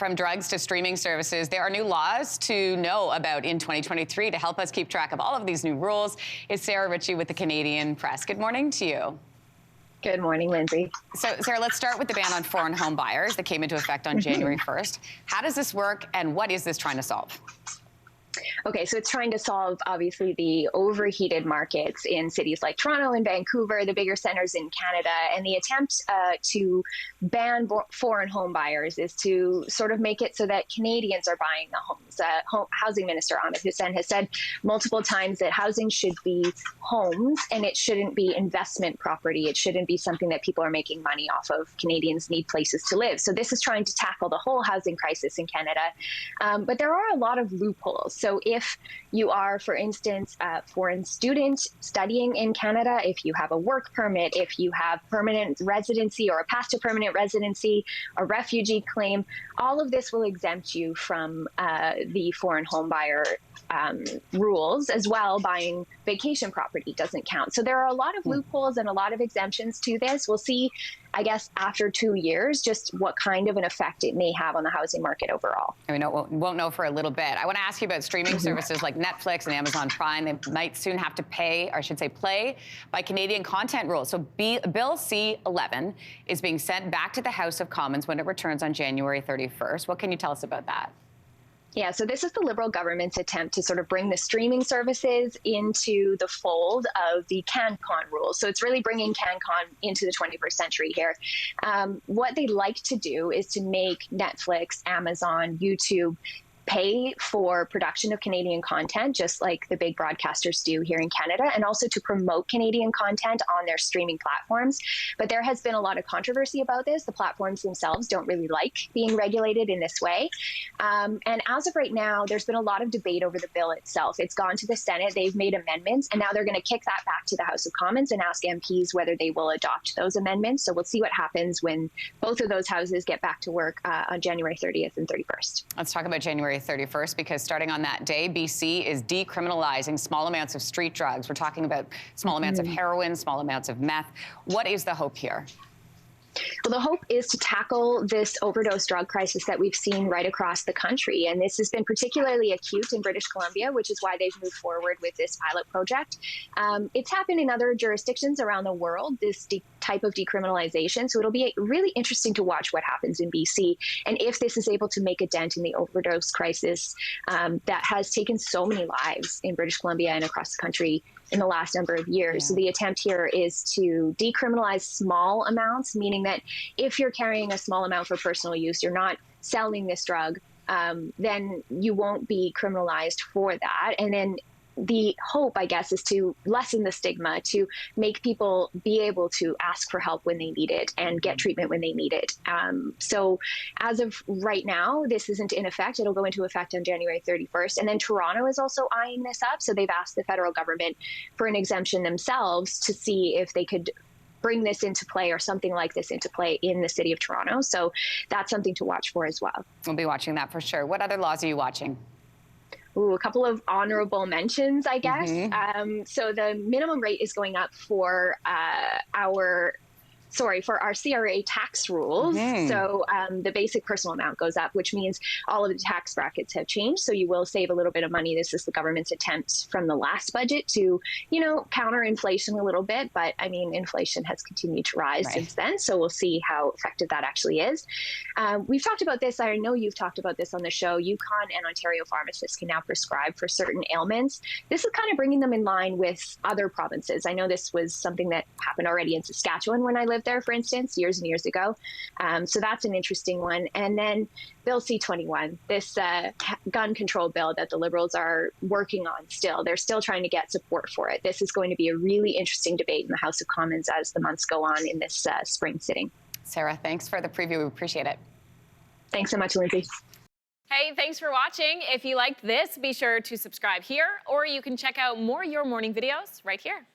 From drugs to streaming services, there are new laws to know about in 2023 to help us keep track of all of these new rules. It's Sarah Ritchie with the Canadian Press. Good morning to you. Good morning, Lindsay. So, Sarah, let's start with the ban on foreign home buyers that came into effect on January 1st. How does this work, and what is this trying to solve? Okay, so it's trying to solve, obviously, the overheated markets in cities like Toronto and Vancouver, the bigger centers in Canada. And the attempt to ban foreign home buyers is to sort of make it so that Canadians are buying the homes. Housing Minister Ahmed Hussein has said multiple times that housing should be homes and it shouldn't be investment property. It shouldn't be something that people are making money off of. Canadians need places to live. So this is trying to tackle the whole housing crisis in Canada. But there are a lot of loopholes. So if you are, for instance, a foreign student studying in Canada, if you have a work permit, if you have permanent residency or a path to permanent residency, a refugee claim, all of this will exempt you from the foreign home buyer rules as well. Buying vacation property doesn't count. So there are a lot of loopholes and a lot of exemptions to this. We'll see, I guess, after 2 years, just what kind of an effect it may have on the housing market overall. We won't know for a little bit. I want to ask you about streaming services like Netflix and Amazon Prime. They might soon have to pay, or I should say play, by Canadian content rules. So Bill C-11 is being sent back to the House of Commons when it returns on January 31st. What can you tell us about that? Yeah, so this is the Liberal government's attempt to sort of bring the streaming services into the fold of the CanCon rules. So it's really bringing CanCon into the 21st century here. What they'd like to do is to make Netflix, Amazon, YouTube pay for production of Canadian content, just like the big broadcasters do here in Canada, and also to promote Canadian content on their streaming platforms. But there has been a lot of controversy about this. The platforms themselves don't really like being regulated in this way. And as of right now, there's been a lot of debate over the bill itself. It's gone to the Senate, they've made amendments, and now they're going to kick that back to the House of Commons and ask MPs whether they will adopt those amendments. So we'll see what happens when both of those houses get back to work on January 30th and 31st. Let's talk about January 31st, because starting on that day, BC is decriminalizing small amounts of street drugs. We're talking about small amounts of heroin, small amounts of meth. What is the hope here? Well, the hope is to tackle this overdose drug crisis that we've seen right across the country. And this has been particularly acute in British Columbia, which is why they've moved forward with this pilot project. It's happened in other jurisdictions around the world, this type of decriminalization. So it'll be really interesting to watch what happens in BC and if this is able to make a dent in the overdose crisis that has taken so many lives in British Columbia and across the country in the last number of years. So the attempt here is to decriminalize small amounts, meaning that if you're carrying a small amount for personal use, you're not selling this drug, then you won't be criminalized for that. And then the hope, I guess, is to lessen the stigma, to make people be able to ask for help when they need it and get treatment when they need it. So as of right now, this isn't in effect. It'll go into effect on January 31st. And then Toronto is also eyeing this up. So they've asked the federal government for an exemption themselves to see if they could bring this into play or something like this into play in the city of Toronto. So that's something to watch for as well. We'll be watching that for sure. What other laws are you watching? Ooh, a couple of honorable mentions, I guess. So the minimum rate is going up for our CRA tax rules. So the basic personal amount goes up, which means all of the tax brackets have changed. So you will save a little bit of money. This is the government's attempt from the last budget to, counter inflation a little bit. But I mean, inflation has continued to rise since then. So we'll see how effective that actually is. We've talked about this. I know you've talked about this on the show. Yukon and Ontario pharmacists can now prescribe for certain ailments. This is kind of bringing them in line with other provinces. I know this was something that happened already in Saskatchewan when I lived there, for instance, years and years ago. So that's an interesting one. And then Bill C-21, this gun control bill that the Liberals are working on still. They're still trying to get support for it. This is going to be a really interesting debate in the House of Commons as the months go on in this spring sitting. Sarah, thanks for the preview. We appreciate it. Thanks so much, Lindsay. Hey, thanks for watching. If you liked this, be sure to subscribe here, or you can check out more Your Morning videos right here.